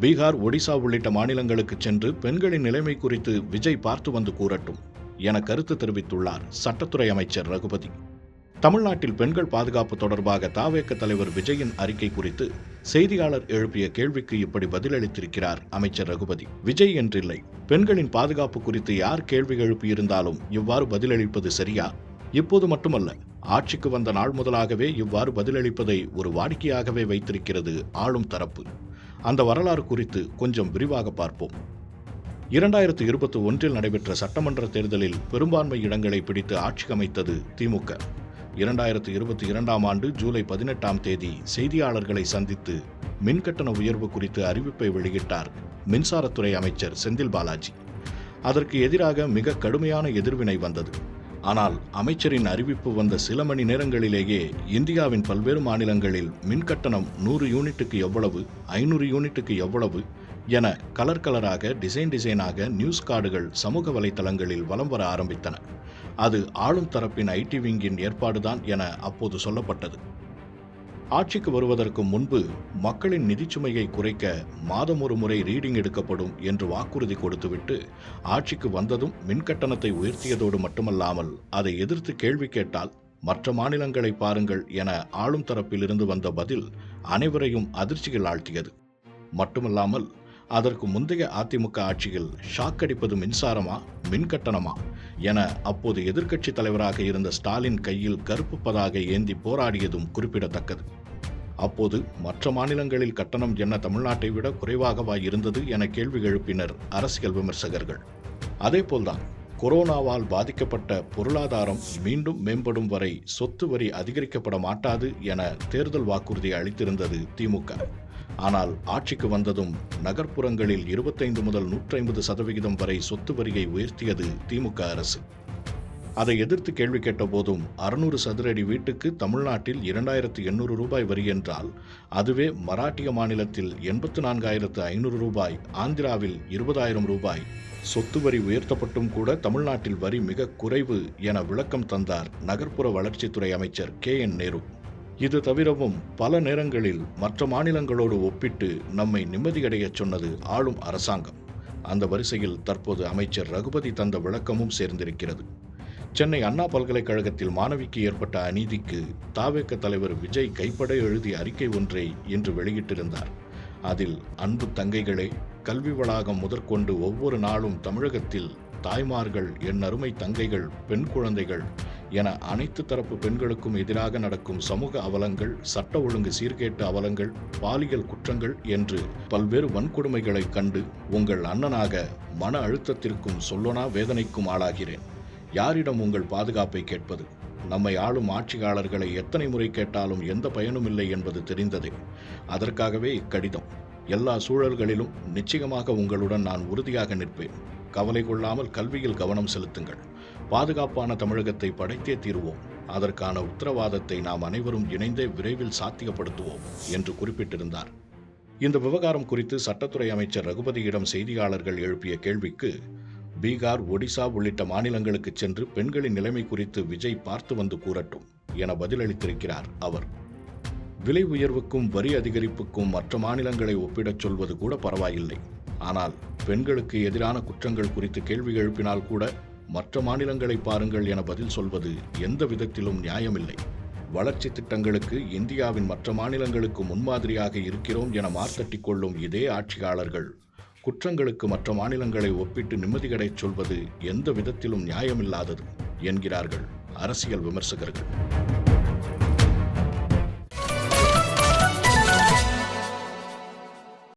பீகார், ஒடிசா உள்ளிட்ட மாநிலங்களுக்கு சென்று பெண்களின் நிலைமை குறித்து விஜய் பார்த்து வந்து கூறட்டும் என கருத்து தெரிவித்துள்ளார் சட்டத்துறை அமைச்சர் ரகுபதி. தமிழ்நாட்டில் பெண்கள் பாதுகாப்பு தொடர்பாக தவேக தலைவர் விஜயின் அறிக்கை குறித்து செய்தியாளர் எழுப்பிய கேள்விக்கு இப்படி பதிலளித்திருக்கிறார் அமைச்சர் ரகுபதி. விஜய் என்றில்லை, பெண்களின் பாதுகாப்பு குறித்து யார் கேள்வி எழுப்பியிருந்தாலும் இவ்வாறு பதிலளிப்பது சரியா? இப்போது மட்டுமல்ல, ஆட்சிக்கு வந்த நாள் முதலாகவே இவ்வாறு பதிலளிப்பதை ஒரு வாடிக்கையாகவே வைத்திருக்கிறது ஆளும் தரப்பு. அந்த வரலாறு குறித்து கொஞ்சம் விரிவாக பார்ப்போம். 2021 நடைபெற்ற சட்டமன்ற தேர்தலில் பெரும்பான்மை இடங்களை பிடித்து ஆட்சி அமைத்தது திமுக. 2022 ஆண்டு ஜூலை 18 செய்தியாளர்களை சந்தித்து மின்கட்டண உயர்வு குறித்து அறிவிப்பை வெளியிட்டார் மின்சாரத்துறை அமைச்சர் செந்தில் பாலாஜி. அதற்கு எதிராக மிக கடுமையான எதிர்வினை வந்தது. ஆனால் அமைச்சரின் அறிவிப்பு வந்த சில மணி நேரங்களிலேயே இந்தியாவின் பல்வேறு மாநிலங்களில் மின்கட்டணம் 100 யூனிட்டுக்கு எவ்வளவு, 500 யூனிட்டுக்கு எவ்வளவு என கலராக டிசைனாக நியூஸ் கார்டுகள் சமூக வலைதளங்களில் வலம் வர ஆரம்பித்தன. அது ஆளும் தரப்பின் ஐடி விங்கின் ஏற்பாடுதான் என அப்போது சொல்லப்பட்டது. ஆட்சிக்கு வருவதற்கு முன்பு மக்களின் நிதிச்சுமையை குறைக்க மாதம் ஒரு முறை ரீடிங் எடுக்கப்படும் என்று வாக்குறுதி கொடுத்துவிட்டு ஆட்சிக்கு வந்ததும் மின்கட்டணத்தை உயர்த்தியதோடு மட்டுமல்லாமல் அதை எதிர்த்து கேள்வி கேட்டால் மற்ற மாநிலங்களை பாருங்கள் என ஆளும் தரப்பிலிருந்து வந்த பதில் அனைவரையும் அதிர்ச்சியில் ஆழ்த்தியது. மட்டுமல்லாமல் அதற்கு முந்தைய அதிமுக ஆட்சியில் ஷாக் அடிப்பது மின்சாரமா, மின்கட்டணமா என அப்போது எதிர்க்கட்சி தலைவராக இருந்த ஸ்டாலின் கையில் கருப்பு பதாகை ஏந்தி போராடியதும் குறிப்பிடத்தக்கது. அப்போது மற்ற மாநிலங்களில் கட்டணம் என்ன தமிழ்நாட்டை விட குறைவாகவா இருந்தது என கேள்வி எழுப்பினர் அரசியல் விமர்சகர்கள். அதேபோல்தான் கொரோனாவால் பாதிக்கப்பட்ட பொருளாதாரம் மீண்டும் மேம்படும் வரை சொத்து வரி அதிகரிக்கப்பட மாட்டாது என தேர்தல் வாக்குறுதி அளித்திருந்தது திமுக. ஆனால் ஆட்சிக்கு வந்ததும் நகர்ப்புறங்களில் 25 முதல் 150% வரை சொத்து வரியை உயர்த்தியது திமுக அரசு. அதை எதிர்த்து கேள்வி கேட்ட போதும் 600 சதுரடி வீட்டுக்கு தமிழ்நாட்டில் 2800 ரூபாய் வரி என்றால் அதுவே மராட்டிய மாநிலத்தில் 84,500 ரூபாய், ஆந்திராவில் 20,000 ரூபாய் சொத்து வரி உயர்த்தப்பட்டும் கூட தமிழ்நாட்டில் வரி மிக குறைவு என விளக்கம் தந்தார் நகர்ப்புற வளர்ச்சித்துறை அமைச்சர் KN நேரு. இது தவிரவும் பல நேரங்களில் மற்ற மாநிலங்களோடு ஒப்பிட்டு நம்மை நிம்மதியடையச் சொன்னது ஆளும் அரசாங்கம். அந்த வரிசையில் தற்போது அமைச்சர் ரகுபதி தந்த விளக்கமும் சேர்ந்திருக்கிறது. சென்னை அண்ணா பல்கலைக்கழகத்தில் மாணவிக்கு ஏற்பட்ட அநீதிக்கு தவேக தலைவர் விஜய் கைப்பட எழுதிய அறிக்கை ஒன்றை இன்று வெளியிட்டிருந்தார். அதில் அன்பு தங்கைகளே, கல்வி வளாகம் முதற்கொண்டு ஒவ்வொரு நாளும் தமிழகத்தில் தாய்மார்கள், என் அருமை தங்கைகள், பெண் குழந்தைகள் என அனைத்து தரப்பு பெண்களுக்கும் எதிராக நடக்கும் சமூக அவலங்கள், சட்ட ஒழுங்கு சீர்கேட்டு அவலங்கள், பாலியல் குற்றங்கள் என்று பல்வேறு வன்கொடுமைகளை கண்டு உங்கள் அண்ணனாக மன அழுத்தத்திற்கும் சொல்லொணா வேதனைக்கும் ஆளாகிறேன். யாரிடம் உங்கள் பாதுகாப்பை கேட்பது? நம்மை ஆளும் ஆட்சியாளர்களை எத்தனை முறை கேட்டாலும் எந்த பயனும் இல்லை என்பது தெரிந்ததே. அதற்காகவே இக்கடிதம். எல்லா சூழல்களிலும் நிச்சயமாக உங்களுடன் நான் உறுதியாக நிற்பேன். கவலை கொள்ளாமல் கல்வியில் கவனம் செலுத்துங்கள். பாதுகாப்பான தமிழகத்தை படைத்தே தீருவோம். அதற்கான உத்தரவாதத்தை நாம் அனைவரும் இணைந்தே விரைவில் சாத்தியப்படுத்துவோம் என்று குறிப்பிட்டிருந்தார். இந்த விவகாரம் குறித்து சட்டத்துறை அமைச்சர் ரகுபதியிடம் செய்தியாளர்கள் எழுப்பிய கேள்விக்கு பீகார், ஒடிசா உள்ளிட்ட மாநிலங்களுக்கு சென்று பெண்களின் நிலைமை குறித்து விஜய் பார்த்து வந்து கூறட்டும் என பதிலளித்திருக்கிறார் அவர். விலை உயர்வுக்கும் வரி அதிகரிப்புக்கும் மற்ற மாநிலங்களை ஒப்பிடச் சொல்வது கூட பரவாயில்லை. ஆனால் பெண்களுக்கு எதிரான குற்றங்கள் குறித்து கேள்வி எழுப்பினால் கூட மற்ற மாநிலங்களை பாருங்கள் என பதில் சொல்வது எந்த விதத்திலும் நியாயமில்லை. வளர்ச்சி திட்டங்களுக்கு இந்தியாவின் மற்ற மாநிலங்களுக்கு முன்மாதிரியாக இருக்கிறோம் என மார்த்தட்டிக் கொள்ளும் இதே ஆட்சியாளர்கள் குற்றங்களுக்கு மற்ற மாநிலங்களை ஒப்பிட்டு நிம்மதியடைச் சொல்வது எந்த விதத்திலும் நியாயமில்லாதது என்கிறார்கள் அரசியல் விமர்சகர்கள்.